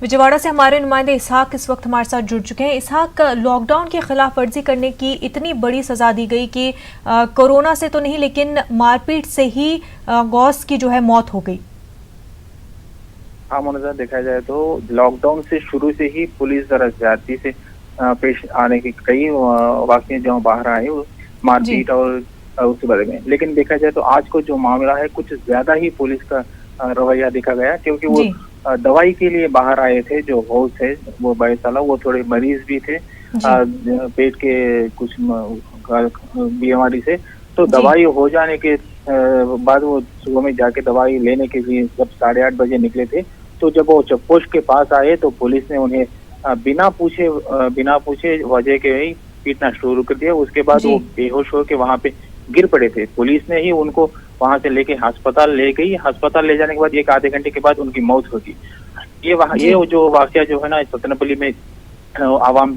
विजयवाड़ा से हमारे नुमाइंदे इसहाक इस वक्त हमारे साथ जुड़ चुके हैं। इसहाक, लॉकडाउन की खिलाफ वर्जी करने की इतनी बड़ी सजा दी गई कि कोरोना से तो नहीं लेकिन मारपीट से ही गौस की जो है मौत हो गई। हाँ मुनज़ा, देखा जाए तो लॉकडाउन से शुरू से ही पुलिस जरा ज्यादती से पेश आने के कई वाक़ये जो बाहर आए मारपीट और उसके बारे में। लेकिन देखा जाए तो आज को जो मामला है कुछ ज्यादा ही पुलिस का रवैया देखा गया, क्योंकि वो दवाई के लिए बाहर आए थे। जो हाउस है वो 22 साल, वो थोड़े मरीज भी थे पेट के कुछ बीमारी से। तो दवाई हो जाने के बाद वो सुबह में जाके दवाई लेने के लिए जब 8:30 बजे निकले थे, तो जब वो चेकपोस्ट के पास आए तो पुलिस ने उन्हें बिना पूछे वजह के ही पीटना शुरू कर दिया। उसके बाद वो बेहोश होकर वहां पे गिर पड़े थे। पुलिस ने ही उनको वहां से लेके अस्पताल ले गई। अस्पताल ले जाने के बाद 1 आधे घंटे के बाद उनकी मौत होगी। ये जो वाकया जो है ना सतनपल्ली में आवाम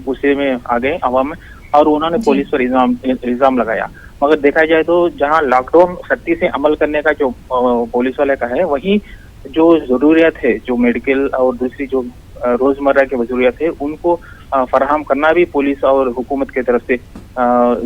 गुस्से में आ गए आवाम में, और उन्होंने पुलिस पर इल्जाम लगाया। मगर देखा जाए तो जहां लॉकडाउन सख्ती से अमल करने का जो पुलिस वाले का है, वही जो जरूरियत है, जो मेडिकल और दूसरी जो रोजमर्रा की जरूरियत है, उनको फराहम करना भी पुलिस और हुकूमत की तरफ से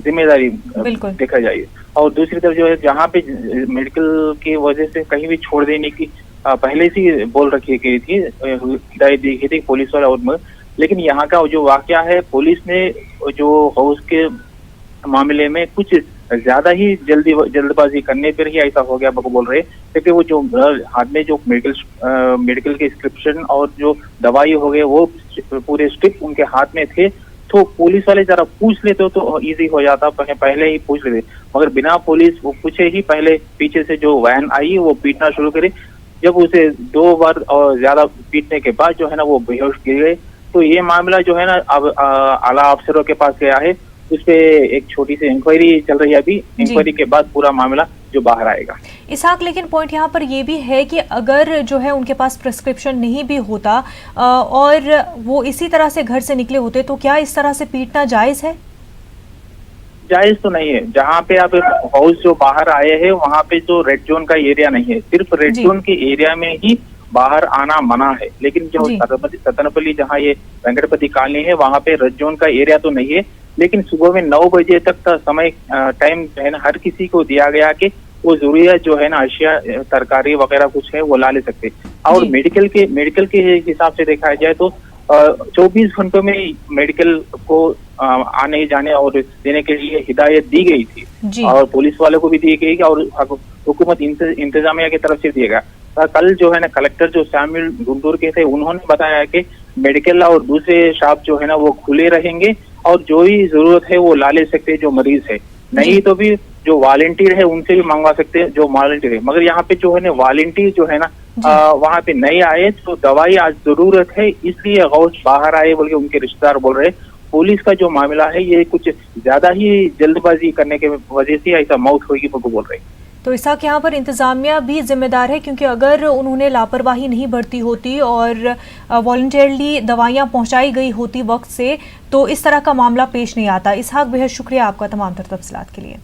जिम्मेदारी देखा जाए। और दूसरी तरफ जो है जहाँ पे मेडिकल की वजह से कहीं भी छोड़ देने की पहले से बोल रखी गई थी, हिदायत दी गई थी पुलिस वाले और, लेकिन यहाँ का जो वाकया है, पुलिस ने जो हाउस के मामले में कुछ ज्यादा ही जल्दबाजी करने पर ही ऐसा हो गया बोल रहे, क्योंकि वो जो हाथ में जो मेडिकल के स्क्रिप्शन और जो दवाई हो गए वो पूरे स्ट्रिप उनके हाथ में थे। तो पुलिस वाले जरा पूछ लेते तो इजी हो जाता, पहले ही पूछ लेते। मगर बिना पुलिस वो पूछे ही पहले पीछे से जो वैन आई वो पीटना शुरू करे। जब उसे 2 बार और ज्यादा पीटने के बाद जो है ना वो बेहोश गिर गए। तो ये मामला जो है ना अब आला अफसरों के पास गया है। उस पे एक छोटी सी इंक्वायरी चल रही है अभी। इंक्वायरी के बाद पूरा मामला जो बाहर आएगा। इसहाक, लेकिन पॉइंट यहाँ पर ये भी है कि अगर जो है उनके पास प्रिस्क्रिप्शन नहीं भी होता और वो इसी तरह से घर से निकले होते, तो क्या इस तरह से पीटना जायज है? जायज तो नहीं है। जहाँ पे आप हाउस जो बाहर आए हैं वहाँ पे जो रेड जोन का एरिया नहीं है, सिर्फ रेड जोन के एरिया में ही बाहर आना मना है। लेकिन जो सतनपल्ली जहाँ ये वेंकटपति कॉलोनी है वहाँ पे रेड जोन का एरिया तो नहीं है। लेकिन सुबह में 9 बजे तक का समय टाइम है ना हर किसी को दिया गया कि वो जरूरियत जो है ना अशिया तरकारी वगैरह कुछ है वो ला ले सकते। और मेडिकल के हिसाब से देखा जाए तो 24 घंटों में मेडिकल को आने जाने और देने के लिए हिदायत दी गई थी, और पुलिस वालों को भी दी गई और हुकूमत इंतजामिया की तरफ से दिया गया। कल जो है ना कलेक्टर जो शामिल गुंटूर के थे, उन्होंने बताया कि मेडिकल और दूसरे शॉप जो है ना वो खुले रहेंगे और जो भी जरूरत है वो ला ले सकते हैं जो मरीज है। नहीं तो भी जो वॉलंटियर है उनसे भी मंगवा सकते हैं जो वॉलंटियर है। मगर यहाँ पे जो है ना वॉलंटियर जो है ना वहाँ पे नहीं आए, तो दवाई आज जरूरत है इसलिए गौस बाहर आए बोल के उनके रिश्तेदार बोल रहे। पुलिस का जो मामला है ये कुछ ज्यादा ही जल्दबाजी करने के वजह से ऐसा मौत होगी बोल रहे। तो इसका यहाँ पर इंतजामिया भी जिम्मेदार है, क्योंकि अगर उन्होंने लापरवाही नहीं बरती होती और वॉलंटियरली दवाइयाँ पहुँचाई गई होती वक्त से, तो इस तरह का मामला पेश नहीं आता। इसहाक, बेहद शुक्रिया आपका तमाम तर तफसीलात के लिए।